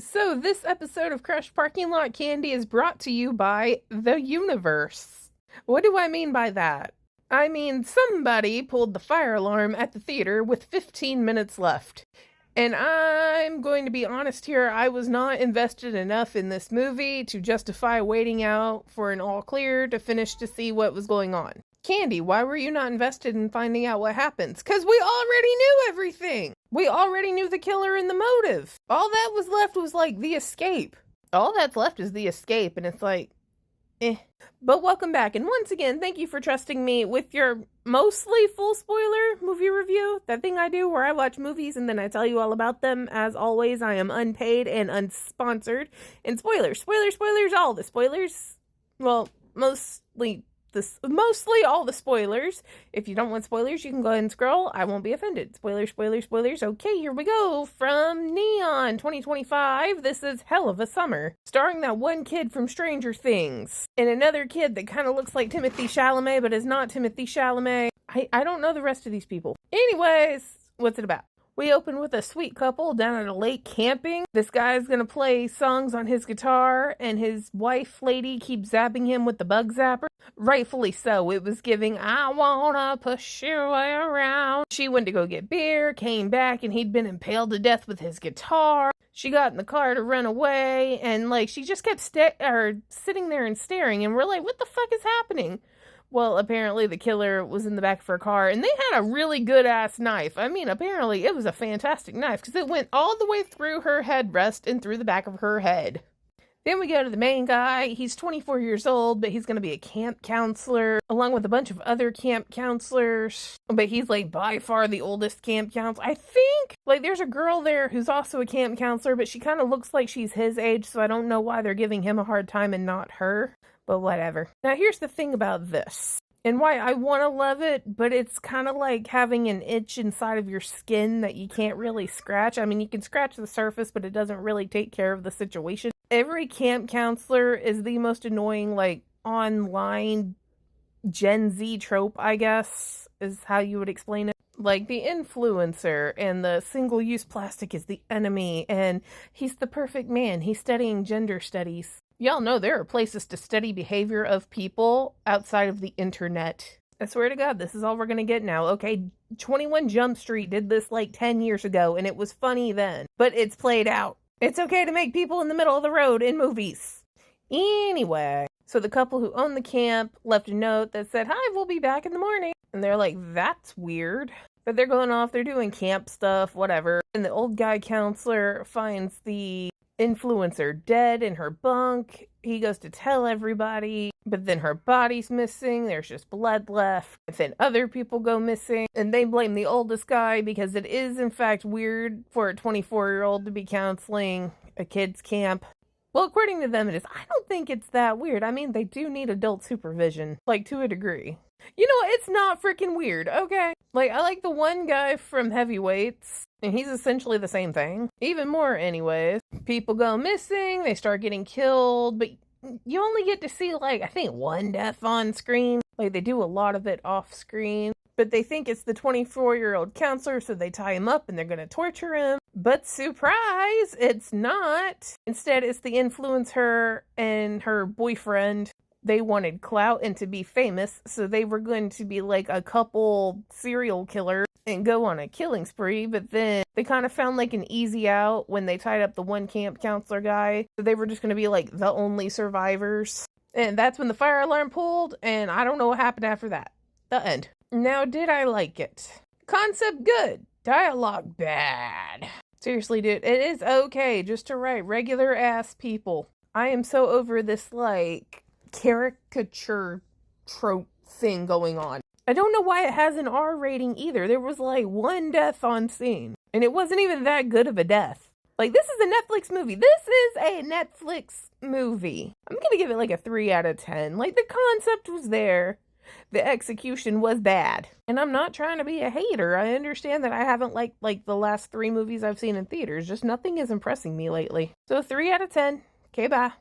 So, this episode of Crush Parking Lot Candy is brought to you by the universe. What do I mean by that? I mean, somebody pulled the fire alarm at the theater with 15 minutes left. And I'm going to be honest here, I was not invested enough in this movie to justify waiting out for an all clear to finish to see what was going on. Candy, why were you not invested in finding out what happens? Because we already knew everything! We already knew the killer and the motive. All that was left was like the escape. All that's left is the escape, and it's like, eh. But welcome back, and once again, thank you for trusting me with your mostly full spoiler movie review. That thing I do where I watch movies and then I tell you all about them. As always, I am unpaid and unsponsored. And spoilers, all the spoilers. Well, mostly all the spoilers. If you don't want spoilers, you can go ahead and scroll. I won't be offended. Spoilers. Okay, here we go. From Neon 2025, this is Hell of a Summer, starring that one kid from Stranger Things and another kid that kind of looks like Timothy Chalamet but is not Timothy Chalamet. I don't know the rest of these people. Anyways, what's it about? We open with a sweet couple down at a lake camping. This guy's gonna play songs on his guitar, and his wife lady keeps zapping him with the bug zapper. Rightfully so. It was giving, I wanna push you around. She went to go get beer, came back, and he'd been impaled to death with his guitar. She got in the car to run away, and she just kept sitting there and staring, and we're like, what the fuck is happening? Well, apparently the killer was in the back of her car, and they had a really good-ass knife. I mean, apparently it was a fantastic knife, because it went all the way through her headrest and through the back of her head. Then we go to the main guy. He's 24 years old, but he's going to be a camp counselor, along with a bunch of other camp counselors. But he's, by far the oldest camp counselor. I think, there's a girl there who's also a camp counselor, but she kind of looks like she's his age, so I don't know why they're giving him a hard time and not her. But whatever. Now here's the thing about this, and why I want to love it, but it's kind of like having an itch inside of your skin that you can't really scratch. I mean, you can scratch the surface, but it doesn't really take care of the situation. Every camp counselor is the most annoying, online Gen Z trope, I guess, is how you would explain it. Like the influencer and the single-use plastic is the enemy, and he's the perfect man. He's studying gender studies. Y'all know there are places to study behavior of people outside of the internet. I swear to God, this is all we're gonna get now. Okay, 21 Jump Street did this 10 years ago, and it was funny then. But it's played out. It's okay to make people in the middle of the road in movies. Anyway, so the couple who owned the camp left a note that said, "Hi, we'll be back in the morning." And they're like, that's weird. But they're going off, they're doing camp stuff, whatever. And the old guy counselor finds the influencer dead in her bunk. He goes to tell everybody, but then her body's missing. There's just blood left. And then other people go missing, and they blame the oldest guy because it is in fact weird for a 24-year-old to be counseling a kid's camp. Well, according to them it is. I don't think it's that weird. I mean, they do need adult supervision, to a degree. You know what? It's not freaking weird, okay? I like the one guy from Heavyweights, and he's essentially the same thing. Even more, anyways. People go missing, they start getting killed, but you only get to see, I think one death on screen. They do a lot of it off screen. But they think it's the 24-year-old counselor, so they tie him up and they're going to torture him. But surprise, it's not. Instead, it's the influencer and her boyfriend. They wanted clout and to be famous, so they were going to be a couple serial killers and go on a killing spree, but then they kind of found an easy out when they tied up the one camp counselor guy. So they were just going to be the only survivors. And that's when the fire alarm pulled, and I don't know what happened after that. The end. Now, did I like it? Concept good. Dialogue bad. Seriously, dude, it is okay just to write regular ass people. I am so over this caricature trope thing going on. I don't know why it has an R rating either. There was one death on scene, and it wasn't even that good of a death. This is a Netflix movie. This is a Netflix movie. I'm gonna give it a 3 out of 10. The concept was there. The execution was bad. And I'm not trying to be a hater. I understand that I haven't liked the last 3 movies I've seen in theaters. Just nothing is impressing me lately. So 3 out of 10. Okay, bye.